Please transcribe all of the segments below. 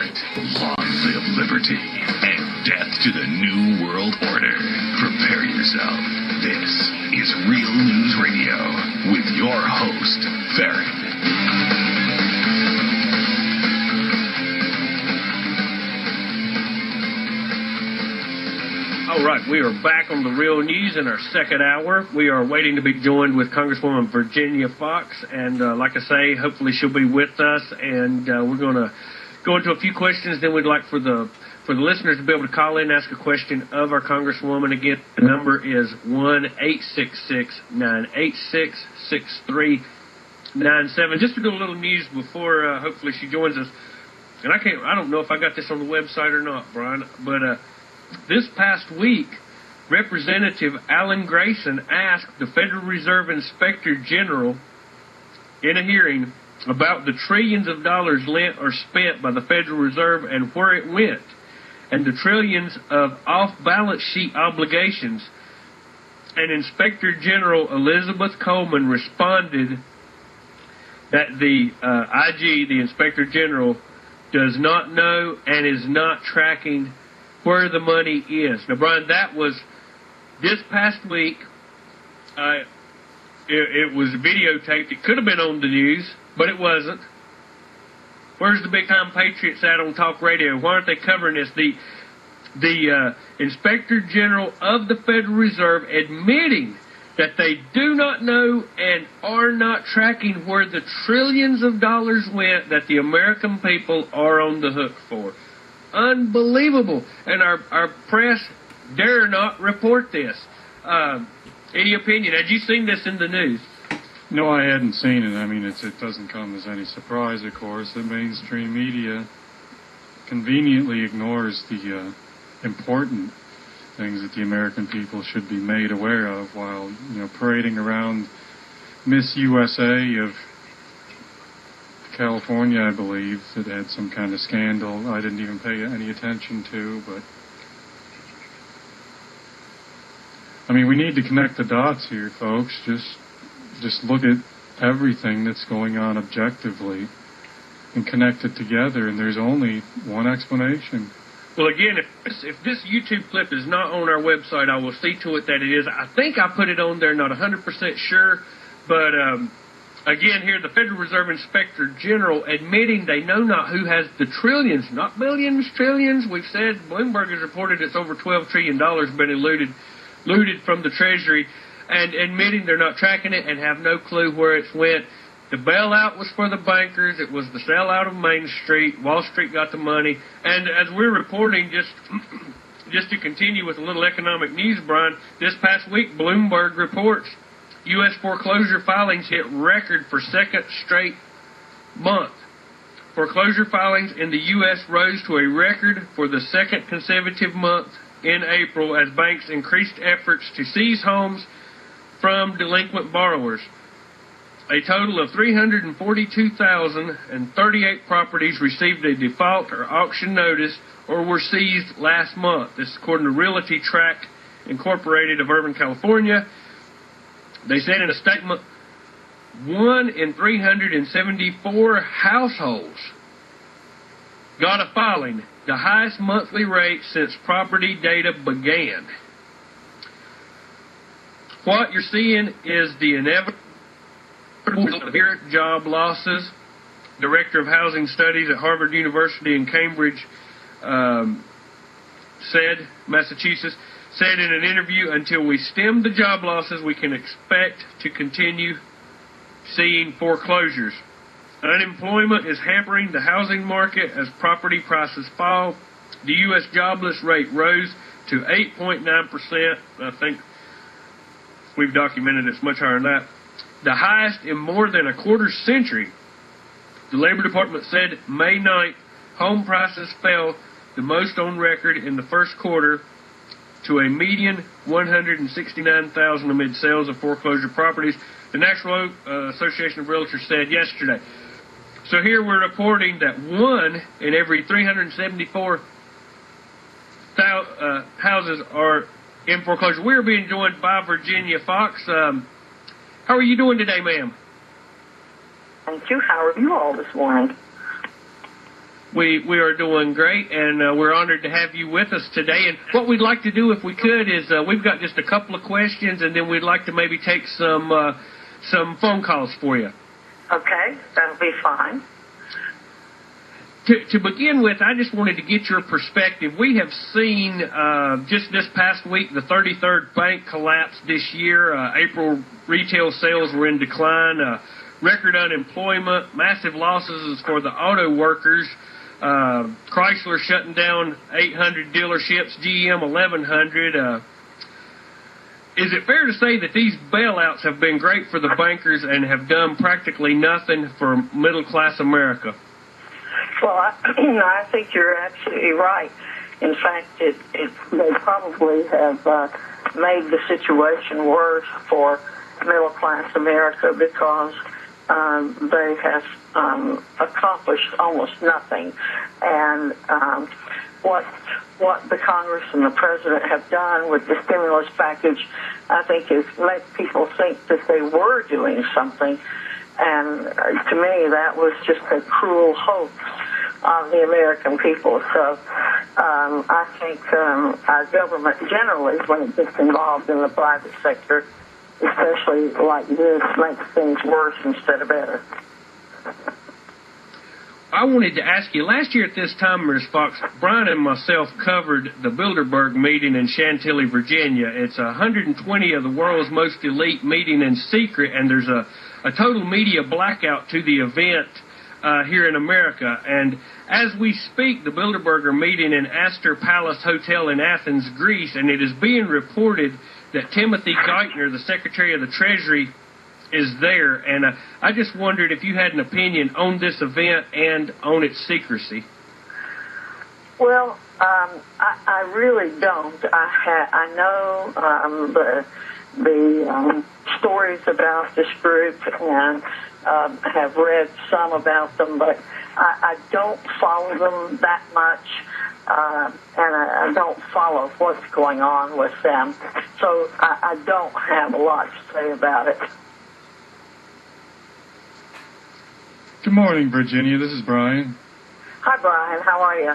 it. Long live liberty and death to the New World Order. Prepare yourself. This is Real News Radio with your host, Farron. All right, we are back on the Real News in our second hour. We are waiting to be joined with Congresswoman Virginia Fox, and like I say, hopefully she'll be with us, and we're going to go into a few questions. Then we'd like for the listeners to be able to call in and ask a question of our Congresswoman. Again, the number is 1-866-986-6397. Just to do a little news before hopefully she joins us, and I don't know if I got this on the website or not, Brian, but this past week, Representative Alan Grayson asked the Federal Reserve Inspector General in a hearing about the trillions of dollars lent or spent by the Federal Reserve and where it went, and the trillions of off-balance sheet obligations. And Inspector General Elizabeth Coleman responded that the IG, the Inspector General, does not know and is not tracking where the money is. Now, Brian, that was this past week. It was videotaped. It could have been on the news, but it wasn't. Where's the big-time patriots at on talk radio? Why aren't they covering this? The Inspector General of the Federal Reserve admitting that they do not know and are not tracking where the trillions of dollars went that the American people are on the hook for. Unbelievable. And our press dare not report this. Any opinion? Had you seen this in the news? No, I hadn't seen it. I mean, it doesn't come as any surprise, of course. The mainstream media conveniently ignores the important things that the American people should be made aware of while, parading around Miss USA of California, I believe, that had some kind of scandal I didn't even pay any attention to, but I mean, we need to connect the dots here, folks. Just look at everything that's going on objectively and connect it together, and there's only one explanation. Well, again, if this YouTube clip is not on our website, I will see to it that it is. I think I put it on there, not 100% sure, but again, here, the Federal Reserve Inspector General admitting they know not who has the trillions, not billions, trillions. We've said Bloomberg has reported it's over $12 trillion been looted from the Treasury, and admitting they're not tracking it and have no clue where it's went. The bailout was for the bankers. It was the sellout of Main Street. Wall Street got the money. And as we're reporting, just to continue with a little economic news, Brian, this past week, Bloomberg reports U.S. foreclosure filings hit record for second straight month. Foreclosure filings in the U.S. rose to a record for the second consecutive month in April as banks increased efforts to seize homes from delinquent borrowers. A total of 342,038 properties received a default or auction notice or were seized last month. This is according to Realty Track Incorporated of Urban, California. They said in a statement, 1 in 374 households got a filing, the highest monthly rate since property data began. What you're seeing is the inevitable severe job losses. Director of Housing Studies at Harvard University in Cambridge, Massachusetts, said in an interview, until we stem the job losses, we can expect to continue seeing foreclosures. Unemployment is hampering the housing market as property prices fall. The U.S. jobless rate rose to 8.9%. I think we've documented it's much higher than that. The highest in more than a quarter century. The Labor Department said May 9th, home prices fell the most on record in the first quarter to a median 169,000 amid sales of foreclosure properties, the National Association of Realtors said yesterday. So here we're reporting that 1 in every 374 houses are in foreclosure. We're being joined by Virginia Fox. How are you doing today, ma'am? Thank you. How are you all this morning? We are doing great, and we're honored to have you with us today. And what we'd like to do, if we could, is we've got just a couple of questions, and then we'd like to maybe take some phone calls for you. Okay, that'll be fine. To begin with, I just wanted to get your perspective. We have seen just this past week the 33rd bank collapse this year. April retail sales were in decline. Record unemployment, massive losses for the auto workers. Chrysler shutting down 800 dealerships, GM 1,100. Is it fair to say that these bailouts have been great for the bankers and have done practically nothing for middle-class America? Well, I think you're absolutely right. In fact, they probably have made the situation worse for middle-class America because they have accomplished almost nothing. And what the Congress and the President have done with the stimulus package, I think, is make people think that they were doing something. And to me, that was just a cruel hoax of the American people. So I think our government generally, when it gets involved in the private sector, especially like this, makes things worse instead of better. I wanted to ask you, last year at this time, Ms. Fox, Brian and myself covered the Bilderberg meeting in Chantilly, Virginia. It's 120 of the world's most elite meeting in secret, and there's a total media blackout to the event here in America. And as we speak, the Bilderberger meeting in Astor Palace Hotel in Athens, Greece, and it is being reported that Timothy Geithner, the Secretary of the Treasury, is there. And I just wondered if you had an opinion on this event and on its secrecy. Well, I really don't. I know the stories about this group and have read some about them, but I don't follow them that much, and I don't follow what's going on with them. So I don't have a lot to say about it. Good morning, Virginia. This is Brian. Hi, Brian. How are you?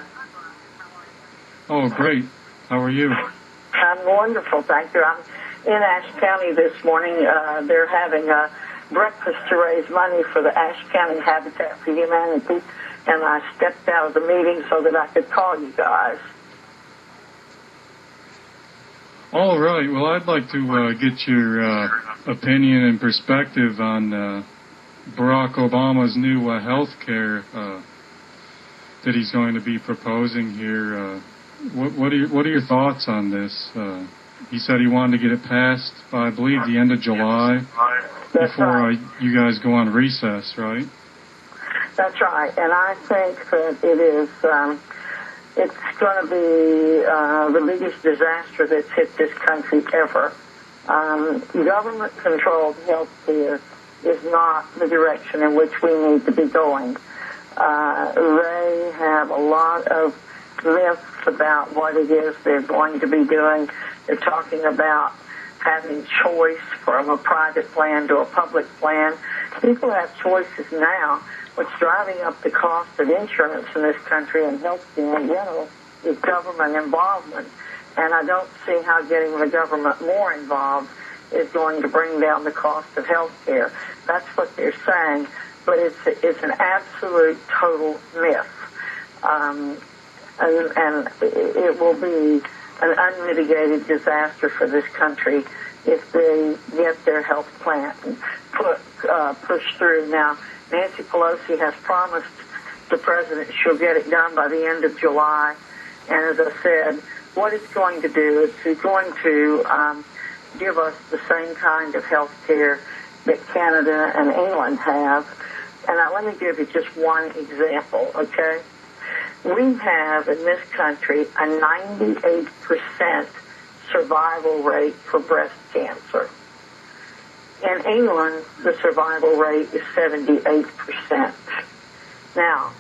Oh, great. How are you? I'm wonderful, thank you. I'm in Ashe County this morning. They're having a breakfast to raise money for the Ashe County Habitat for Humanity, and I stepped out of the meeting so that I could call you guys. All right. Well, I'd like to get your opinion and perspective on Barack Obama's new health care that he's going to be proposing here. What are your thoughts on this? He said he wanted to get it passed by, I believe, the end of July. That's before right. You guys go on recess, right? That's right, and I think that it is. It's going to be the biggest disaster that's hit this country ever. Government-controlled health care is not the direction in which we need to be going. They have a lot of myths about what it is they're going to be doing. They're talking about having choice from a private plan to a public plan. People have choices now. What's driving up the cost of insurance in this country and health care in general is government involvement. And I don't see how getting the government more involved is going to bring down the cost of health care. That's what they're saying, but it's an absolute total myth. And it will be an unmitigated disaster for this country if they get their health plan pushed through. Now, Nancy Pelosi has promised the president she'll get it done by the end of July. And as I said, what it's going to do is it's going to give us the same kind of health care that Canada and England have. And let me give you just one example, okay? We have in this country a 98% survival rate for breast cancer. In England, the survival rate is 78%. Now,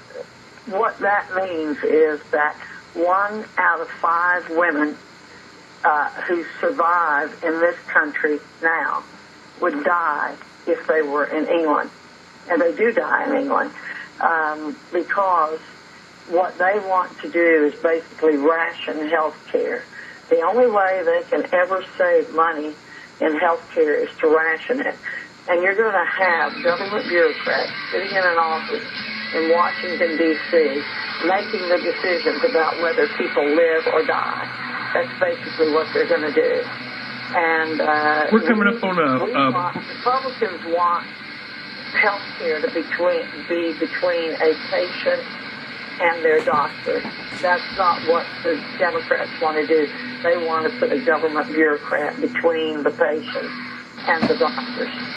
what that means is that 1 out of 5 women who survive in this country now would die if they were in England. And they do die in England because what they want to do is basically ration health care. The only way they can ever save money in health care is to ration it. And you're going to have government bureaucrats sitting in an office in Washington, D.C., making the decisions about whether people live or die. That's basically what they're going to do. And we're coming up on Republicans want health care to be between a patient and their doctor. That's not what the Democrats want to do. They want to put a government bureaucrat between the patient and the doctors.